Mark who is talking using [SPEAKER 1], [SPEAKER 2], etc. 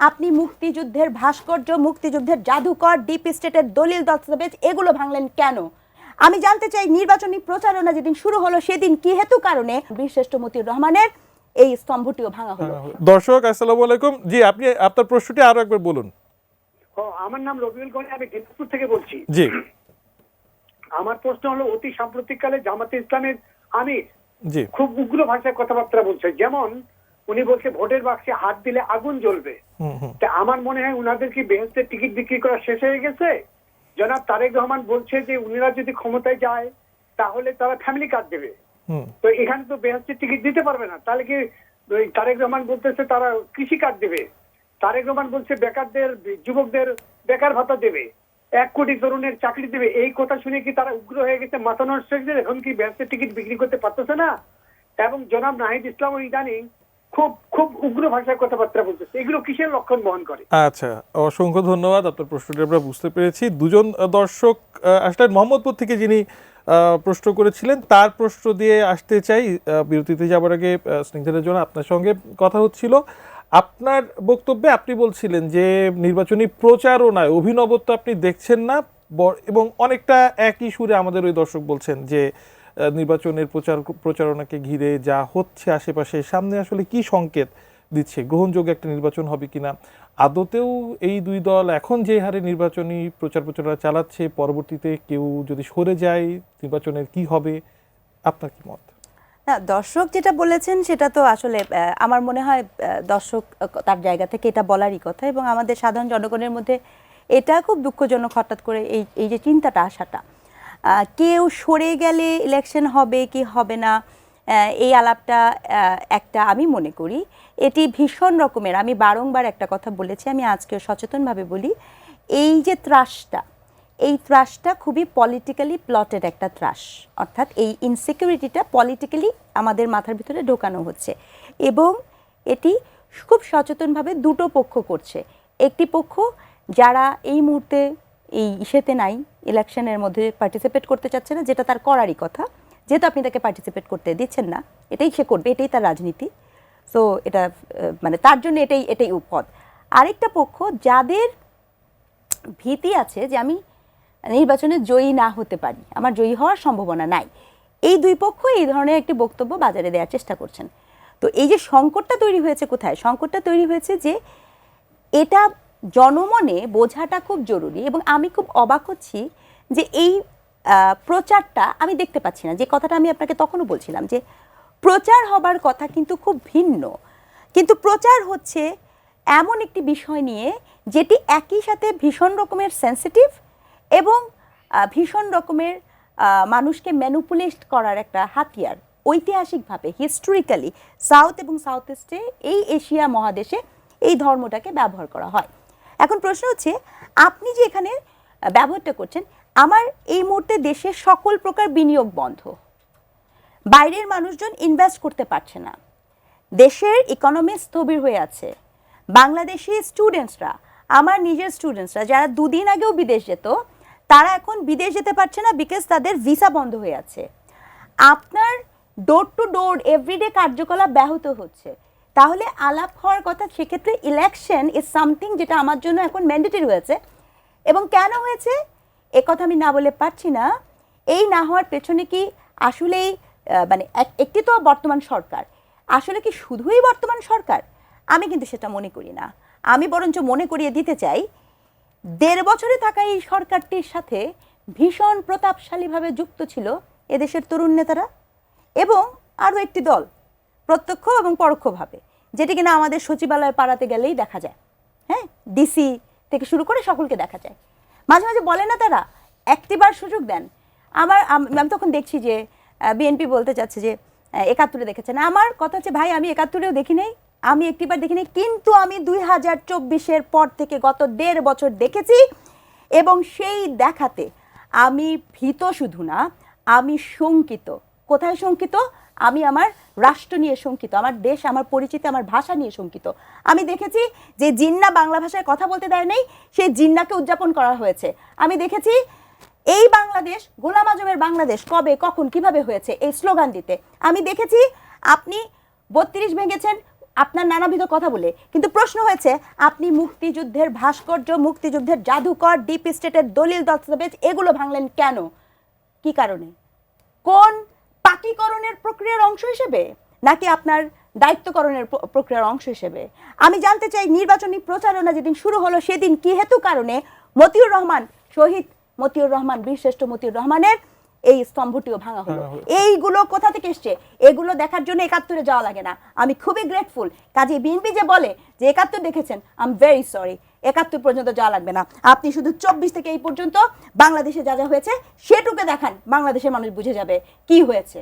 [SPEAKER 1] আপনি মুক্তিযুদ্ধের ভাস্কর্য, মুক্তিযুদ্ধের জাদুকর, ডিপ স্টেটের দলিল দস্তাবেজ এগুলো ভাঙলেন কেন? আমি জানতে চাই নির্বাচনী প্রচারণা যেদিন শুরু হলো সেদিন কি হেতু কারণে বীরশ্রেষ্ঠ মতিউর রহমানের এই স্তম্ভটিও ভাঙা হলো?
[SPEAKER 2] দর্শক আসসালামু আলাইকুম। জি, আপনি আপনার প্রশ্নটি আরো একবার বলুন।
[SPEAKER 3] আমার নাম রবিউল গনি, আমি দিনাজপুর থেকে বলছি।
[SPEAKER 2] জি,
[SPEAKER 3] আমার প্রশ্ন হলো, অতি সাম্প্রতিককালে জামাতে ইসলামের আমির
[SPEAKER 2] জি,
[SPEAKER 3] খুব উগ্র ভাষায় কথাবার্তা বলছে। যেমন উনি বলছে ভোটের বাক্সে হাত দিলে আগুন জ্বলবে। তা আমার মনে হয় উনাদের কি বেহেশতের টিকিট বিক্রি করা শেষ হয়ে গেছে? জনাব তারেক রহমান বলছে যে উনিরা যদি ক্ষমতায় যায় তাহলে তারা ফ্যামিলি কার্ড দেবে। তো এখানে তো বেহেশতের টিকিট দিতে পারবে না, তাহলে কি তারেক রহমান বলতেছে তারা কৃষি কার্ড দেবে। তারেক রহমান বলছে বেকারদের, যুবকদের বেকার ভাতা দেবে, 1 কোটি তরুণের চাকরি দেবে। এই কথা শুনে কি তারা উগ্র হয়ে গেছে, মাথা নষ্ট হয়ে গেছে, এখন কি বেহেশতের টিকিট বিক্রি করতে পারতেছে না? এবং জনাব নাহিদ ইসলাম ইদানিং খুব খুব উগ্র ভাষায় কথাবার্তা বলতেছে। এগুলো কিসের লক্ষণ বহন করে?
[SPEAKER 2] আচ্ছা, অসংখ্য ধন্যবাদ। আপনার প্রশ্নটি আমরা বুঝতে পেরেছি। দুজন দর্শক আসলে মোহাম্মদপুর থেকে যিনি প্রশ্ন করেছিলেন তার প্রশ্ন দিয়ে আসতে চাই। বিরতিতে যাবার আগে স্নিগ্ধার জন্য আপনার সঙ্গে কথা হচ্ছিল। আপনার বক্তব্যে আপনি বলছিলেন যে নির্বাচনী প্রচারণায় অভিনবত্ব আপনি দেখছেন না, এবং অনেকটা একই সুরে আমাদের ওই দর্শক বলছেন যে নির্বাচনের প্রচারণাকে ঘিরে যা হচ্ছে আশেপাশে, সামনে আসলে কি সংকেত দিচ্ছে, গ্রহণযোগ্য একটা নির্বাচন হবে কিনা, আদতেও এই দুই দল এখন যে হারে নির্বাচনী প্রচারণা চালাচ্ছে, পরবর্তীতে কেউ যদি সরে যায় নির্বাচনের কি হবে, আপনার কি মত?
[SPEAKER 1] না, দর্শক যেটা বলেছেন সেটা তো আসলে আমার মনে হয় দর্শক তার জায়গা থেকে এটা বলারই কথা, এবং আমাদের সাধারণ জনগণের মধ্যে এটা খুব দুঃখজনক হঠাৎ করে এই যে চিন্তাটা আসাটা। কেউ সরে গেলে ইলেকশন হবে কি হবে না, এই আলাপটা একটা, আমি মনে করি এটি ভীষণ রকমের, আমি বারংবার একটা কথা বলেছি, আমি আজকেও সচেতনভাবে বলি, এই যে ত্রাসটা, এই ত্রাসটা খুবই পলিটিক্যালি প্লটেড একটা ত্রাস। অর্থাৎ এই ইনসিকিউরিটিটা পলিটিক্যালি আমাদের মাথার ভিতরে ঢোকানো হচ্ছে, এবং এটি খুব সচেতনভাবে দুটো পক্ষ করছে। একটি পক্ষ যারা এই মুহূর্তে এই ইসেতে নাই, ইলেকশনের মধ্যে পার্টিসিপেট করতে চাচ্ছে না, যেটা তার করারই কথা, যেহেতু আপনি তাকে পার্টিসিপেট করতে দিচ্ছেন না, এটাই সে করবে, এটাই তার রাজনীতি। সো এটা মানে তার জন্য এটাই উপপদ। আরেকটা পক্ষ যাদের ভীতি আছে যে আমি নির্বাচনে জয়ী না হতে পারি, আমার জয়ী হওয়ার সম্ভাবনা নাই, এই দুই পক্ষ এই ধরনের একটি বক্তব্য বাজারে দেওয়ার চেষ্টা করছেন। তো এই যে সংকটটা তৈরি হয়েছে, কোথায় সংকটটা তৈরি হয়েছে, যে এটা জনমনে বোঝাটা খুব জরুরি। এবং আমি খুব অবাক হচ্ছি যে এই প্রচারটা আমি দেখতে পাচ্ছি না, যে কথাটা আমি আপনাকে তখনও বলছিলাম যে প্রচার হবার কথা কিন্তু খুব ভিন্ন, কিন্তু প্রচার হচ্ছে এমন একটি বিষয় নিয়ে যেটি একই সাথে ভীষণ রকমের সেন্সিটিভ এবং ভীষণ রকমের মানুষকে ম্যানিপুলেট করার একটা হাতিয়ার। ঐতিহাসিকভাবে হিস্টোরিক্যালি সাউথ এবং সাউথ ইস্টে, এই এশিয়া মহাদেশে এই ধর্মটাকে ব্যবহার করা হয়। এখন প্রশ্ন হচ্ছে, আপনি যে এখানে ব্যবহারটা করছেন, আমার এই মুহূর্তে দেশের সকল প্রকার বিনিয়োগ বন্ধ, বাইরের মানুষজন ইনভেস্ট করতে পারছে না, দেশের ইকোনমি স্থবির হয়ে আছে, বাংলাদেশি স্টুডেন্টসরা, আমার নিজের স্টুডেন্টসরা যারা দুদিন আগেও বিদেশ যেত, তারা এখন বিদেশ যেতে পারছে না বিকজ তাদের ভিসা বন্ধ হয়ে আছে। আপনার ডোর টু ডোর এভরিডে কার্যকলাপ ব্যাহত হচ্ছে। তাহলে আলাপ হওয়ার কথা সেক্ষেত্রে ইলেকশন ইজ সামথিং যেটা আমার জন্য এখন ম্যান্ডেটরি হয়েছে। এবং কেন হয়েছে এ কথা আমি না বলে পারছি না। এই না হওয়ার পেছনে কি আসলেই মানে একটি তো বর্তমান সরকার, আসলে কি শুধুই বর্তমান সরকার? আমি কিন্তু সেটা মনে করি না। আমি বরঞ্চ মনে করিয়ে দিতে চাই, 1.5 বছরে থাকা এই সরকারটির সাথে ভীষণ প্রতাপশালীভাবে যুক্ত ছিল এদেশের তরুণ নেতারা এবং আরও একটি দল, প্রত্যক্ষ এবং পরোক্ষভাবে, যেটি কিনা আমাদের সচিবালয় পাড়াতে গেলেই দেখা যায়। হ্যাঁ, ডিসি থেকে শুরু করে সকলকে দেখা যায়। মাঝে মাঝে বলে না তারা, একটিবার সুযোগ দেন। আমি তখন দেখছি যে বিএনপি বলতে চাচ্ছে যে 71-এ দেখেছেন। আমার কথা হচ্ছে, ভাই আমি 71-এও দেখি নাই, আমি একটিবার দেখি নাই, কিন্তু আমি 2024-এর পর থেকে গত 1.5 বছর দেখেছি, এবং সেই দেখাতে আমি ভীত শুধু না, আমি শঙ্কিত। কোথায় শঙ্কিত? আমি আমার রাষ্ট্র নিয়ে শঙ্কিত, আমার দেশ, আমার পরিচিতি, আমার ভাষা নিয়ে শঙ্কিত। আমি দেখেছি যে জিন্না বাংলা ভাষায় কথা বলতে দেয় নাই, সেই জিন্নাকে উদযাপন করা হয়েছে। আমি দেখেছি এই বাংলাদেশ গোলাম আজমের বাংলাদেশ কবে, কখন, কিভাবে হয়েছে এই স্লোগান দিতে। আমি দেখেছি আপনি 32 ভেঙেছেন, আপনার নানাবিধ কথা বলে, কিন্তু প্রশ্ন হয়েছে আপনি মুক্তিযুদ্ধের ভাস্কর্য, মুক্তিযুদ্ধের জাদুকর, ডিপ স্টেটের দলিল দস্তাবেজ এগুলো ভাঙলেন কেন? কি কারণে? কোন পাকিকরণের প্রক্রিয়ার অংশ হিসেবে নাকি আপনার দায়িত্বকরণের প্রক্রিয়ার অংশ হিসেবে? আমি জানতে চাই নির্বাচনী প্রচারণা যেদিন শুরু হলো সেদিন কি হেতু কারণে মতিউর রহমান, শহীদ মতিউর রহমান, বীরশ্রেষ্ঠ মতিউর রহমানের এই স্তম্ভটিও ভাঙা হলো? এইগুলো কোথা থেকে এসছে? এগুলো দেখার জন্য ৭১-এ যাওয়া লাগে না। আমি খুবই গ্রেটফুল। কাজে বিএনপি যে বলে যে ৭১ দেখেছেন, আই এম ভেরি সরি, ৭১ পর্যন্ত যাওয়া লাগবে না। আপনি শুধু ২৪ থেকে এই পর্যন্ত বাংলাদেশে যা যা হয়েছে সেটুকু দেখান, বাংলাদেশের মানুষ বুঝে যাবে কি হয়েছে।